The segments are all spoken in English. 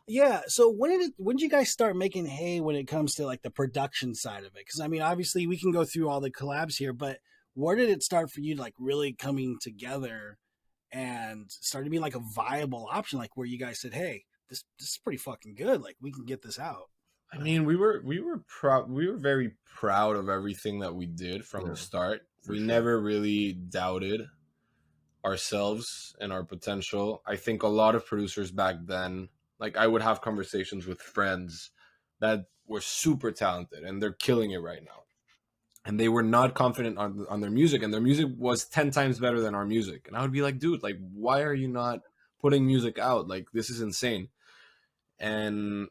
Yeah. So when did you guys start making hay when it comes to like the production side of it? Because I mean, obviously we can go through all the collabs here, but where did it start for you, like really coming together and started to be like a viable option, like where you guys said, "Hey, this is pretty fucking good. Like we can get this out." I mean, we were very proud of everything that we did from the Yeah, start. for We sure. never really doubted ourselves and our potential. I think a lot of producers back then, like I would have conversations with friends that were super talented and they're killing it right now. And they were not confident on their music, and their music was 10 times better than our music. And I would be like, dude, like, why are you not putting music out? Like, this is insane. And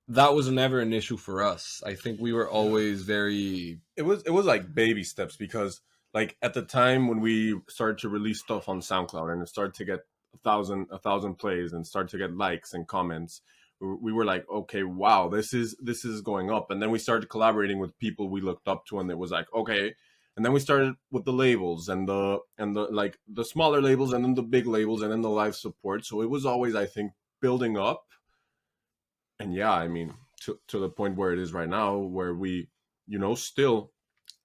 that was never an issue for us. I think we were always very. It was like baby steps, because like at the time when we started to release stuff on SoundCloud and it started to get a thousand plays and start to get likes and comments, we were like, okay, wow, this is going up. And then we started collaborating with people we looked up to, and it was like, okay. And then we started with the labels and the like the smaller labels, and then the big labels, and then the live support. So it was always, I think, building up. And yeah, I mean, to the point where it is right now, where we, still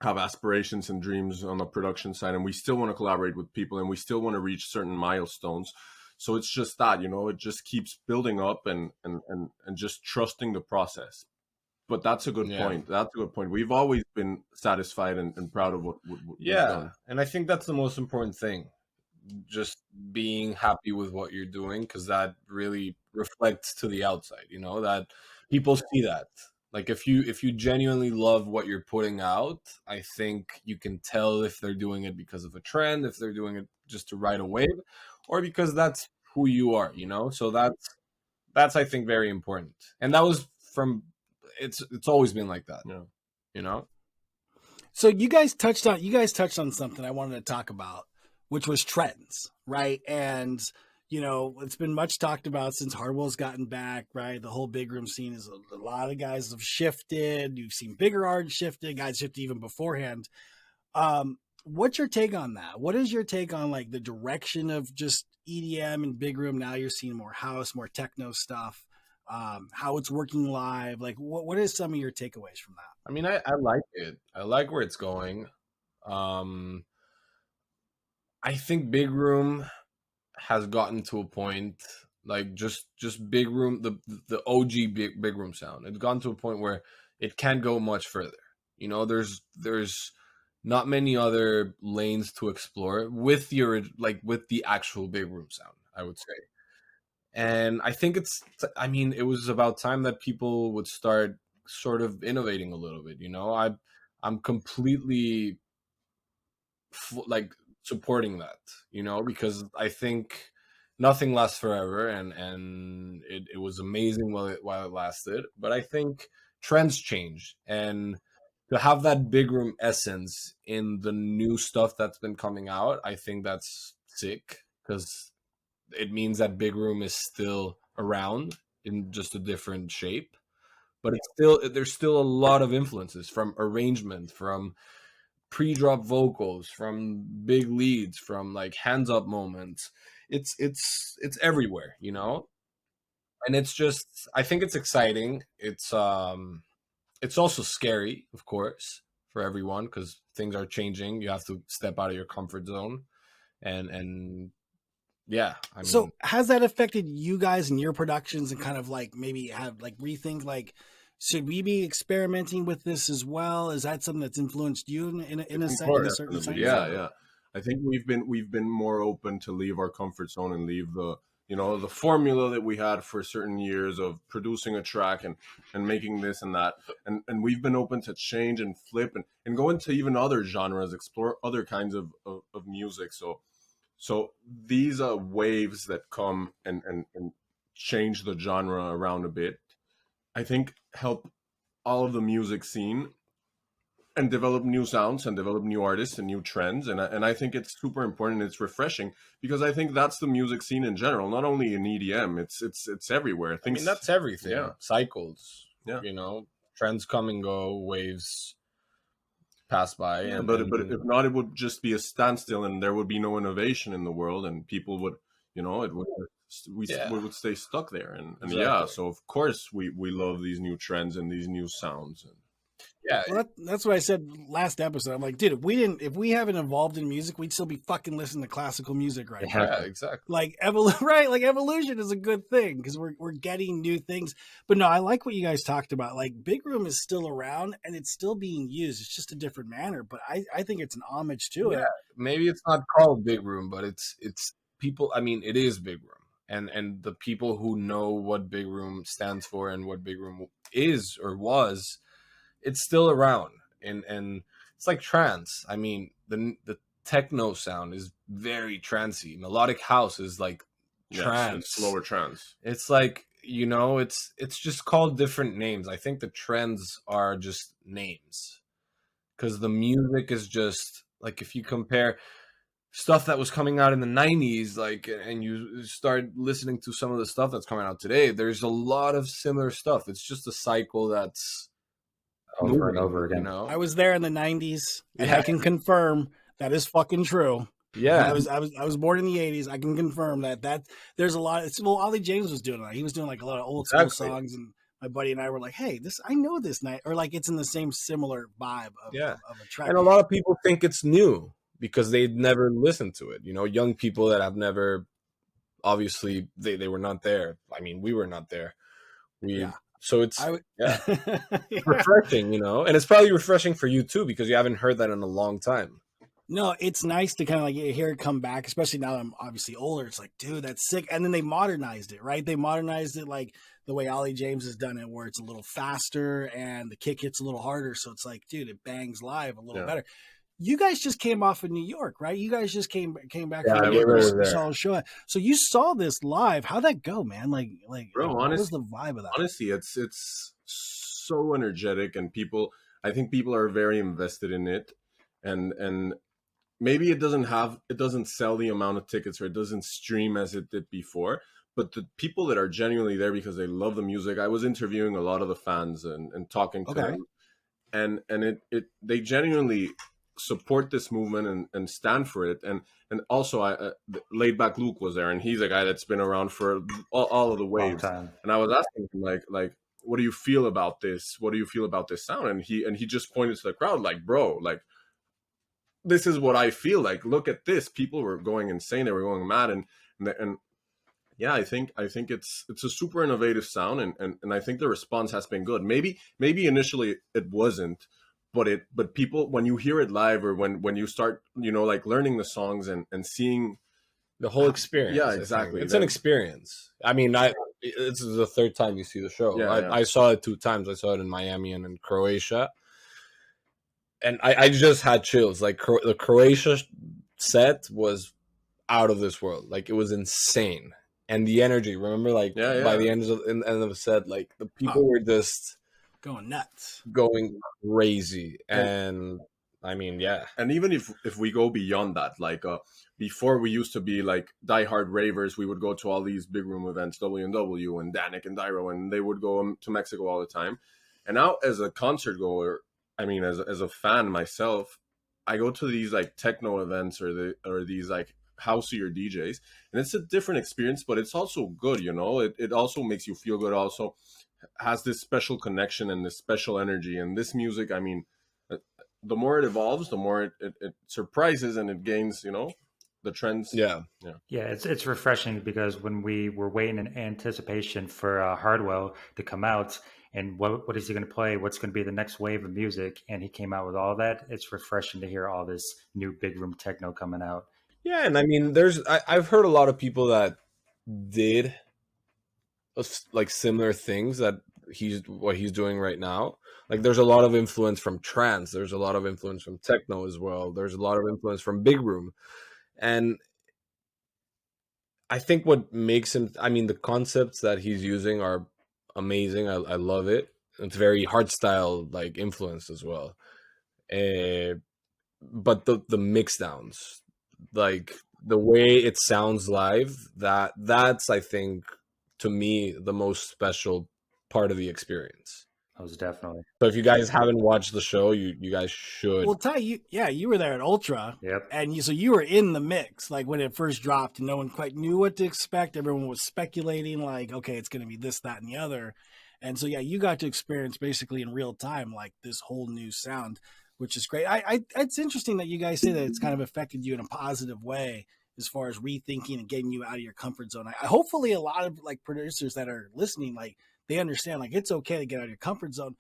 have aspirations and dreams on the production side, and we still want to collaborate with people, and we still want to reach certain milestones. So it's just that, it just keeps building up, and just trusting the process. But that's a good Yeah. point. That's a good point. We've always been satisfied and proud of what we've Yeah. done. And I think that's the most important thing. Just being happy with what you're doing, because that really reflects to the outside, that people see that. Like if you genuinely love what you're putting out, I think you can tell if they're doing it because of a trend, if they're doing it just to ride a wave, or because that's who you are. So that's I think very important. And that was from it's always been like that, Yeah. you know? So you guys touched on something I wanted to talk about, which was trends, right? And it's been much talked about since Hardwell's gotten back, right? The whole Bigroom scene is a lot of guys have shifted. You've seen bigger art shifted, guys shifted even beforehand. What's your take on that? What is your take on like the direction of just EDM and Bigroom? Now you're seeing more house, more techno stuff. How it's working live. Like, what is some of your takeaways from that? I mean, I like it. I like where it's going. Um, I think Big Room has gotten to a point, like just Big Room, the OG Big Room sound. It's gotten to a point where it can't go much further. There's not many other lanes to explore with with the actual Big Room sound, I would say. And I think I mean, it was about time that people would start sort of innovating a little bit. I'm completely like supporting that, because I think nothing lasts forever, and it was amazing while it lasted. But I think trends change, and to have that big room essence in the new stuff that's been coming out, I think that's sick, because it means that big room is still around in just a different shape. But there's still a lot of influences from arrangement, from pre-drop vocals, from big leads, from like hands up moments. It's everywhere. And it's just, I think it's exciting. It's also scary, of course, for everyone, because things are changing. You have to step out of your comfort zone, and yeah, I So mean, has that affected you guys and your productions and kind of like maybe have like rethink like should we be experimenting with this as well? Is that something that's influenced you in a of in a course, certain Definitely, sense? yeah, yeah. yeah. I think we've been more open to leave our comfort zone and leave the formula that we had for certain years of producing a track and making this and that, and we've been open to change and flip and go into even other genres, explore other kinds of music. So these are waves that come and change the genre around a bit. I think help all of the music scene and develop new sounds and develop new artists and new trends. And I think it's super important. It's refreshing, because I think that's the music scene in general, not only in EDM. It's everywhere. I mean, Things, that's everything. yeah, Cycles, yeah. trends come and go, waves pass by, Yeah, and but if not, it would just be a standstill, and there would be no innovation in the world, and people would, it would we would stay stuck there. And Exactly. yeah, so of course we love these new trends and these new sounds. And Yeah, Well, that's what I said last episode. I'm like, dude, if we haven't evolved in music, we'd still be fucking listening to classical music right now. yeah, exactly. Like right? Like evolution is a good thing because we're getting new things. But no, I like what you guys talked about. Like Bigroom is still around and it's still being used. It's just a different manner. But I think it's an homage to it. Maybe it's not called Bigroom, but it's people. I mean, it is Bigroom, and the people who know what Bigroom stands for and what Bigroom is or was, it's still around, and it's like trance. I mean, the techno sound is very trancey. Melodic house is like trance, it's slower trance. It's like, you know, it's just called different names. I think the trends are just names because the music is just like, if you compare stuff that was coming out in the 90s, like, and you start listening to some of the stuff that's coming out today, there's a lot of similar stuff. It's just a cycle that's over and over again. you know. I was there in the 90s and Yeah. I can confirm that is fucking true. Yeah, I was born in the 80s. I can confirm that there's a lot. Well, Ollie James was doing that. He was doing like a lot of old school Exactly. songs, and my buddy and I were like, "Hey, I know this night," or like it's in the same similar vibe of a track. and a lot of people think it's new because they'd never listened to it. You know, young people that have never, obviously, they were not there. I mean, we were not there. So it's refreshing, you know, and it's probably refreshing for you too because you haven't heard that in a long time. No, it's nice to kind of like hear it come back, especially now that I'm obviously older. It's like, dude, that's sick. And then they modernized it, right? They modernized it like the way Ollie James has done it, where it's a little faster and the kick hits a little harder. So it's like, dude, it bangs live a little better. You guys just came off of New York, right? You guys just came back from New York, saw a show. So you saw this live. How'd that go, man? Like, Bro, what was the vibe of that? Honestly, it's so energetic, and I think people are very invested in it, and maybe it doesn't sell the amount of tickets, or it doesn't stream as it did before, but the people that are genuinely there because they love the music. I was interviewing a lot of the fans and talking to them, and they genuinely support this movement and stand for it. And also Laid Back Luke was there, and he's a guy that's been around for all of the waves. And I was asking him like, what do you feel about this? What do you feel about this sound? And he just pointed to the crowd like, bro, like, this is what I feel like. Look at this. People were going insane. They were going mad. And yeah, I think it's a super innovative sound, and I think the response has been good. Maybe initially it wasn't, but people, when you hear it live, or when you start, you know, like learning the songs and seeing the whole experience. Yeah, exactly. It's an experience. I mean, this is the third time you see the show. Yeah, I saw it 2 times. I saw it in Miami and in Croatia. And I just had chills. Like the Croatia set was out of this world. Like it was insane. And the energy, remember, like by the end of the set, like the people were just going nuts, going crazy. And I mean, yeah. And even if we go beyond that, like before we used to be like diehard ravers, we would go to all these big room events, W&W and Danik and Dyro, and they would go to Mexico all the time. And now as a concert goer, I mean, as a fan myself, I go to these like techno events or these like houseier DJs, and it's a different experience, but it's also good, you know. It also makes you feel good. Also has this special connection and this special energy. And this music, I mean, the more it evolves, the more it surprises and it gains, you know, the trends. Yeah, it's refreshing because when we were waiting in anticipation for Hardwell to come out, and what is he going to play? What's going to be the next wave of music? And he came out with all that. It's refreshing to hear all this new big room techno coming out. Yeah, and I mean, I've heard a lot of people that did like similar things that what he's doing right now. Like there's a lot of influence from trance. There's a lot of influence from techno as well. There's a lot of influence from big room. And I think what makes him, I mean, the concepts that he's using are amazing. I love it. It's very hardstyle like influence as well. But the mix downs, like the way it sounds live, that's I think to me the most special part of the experience. Most definitely. So if you guys haven't watched the show, you guys should. Well, Ty, you were there at Ultra. Yep. And so you were in the mix, like when it first dropped, and no one quite knew what to expect. Everyone was speculating, like, okay, it's going to be this, that, and the other. And so, yeah, you got to experience basically in real time, like this whole new sound, which is great. It's interesting that you guys say that it's kind of affected you in a positive way as far as rethinking and getting you out of your comfort zone. Hopefully a lot of like producers that are listening, like they understand, like it's okay to get out of your comfort zone.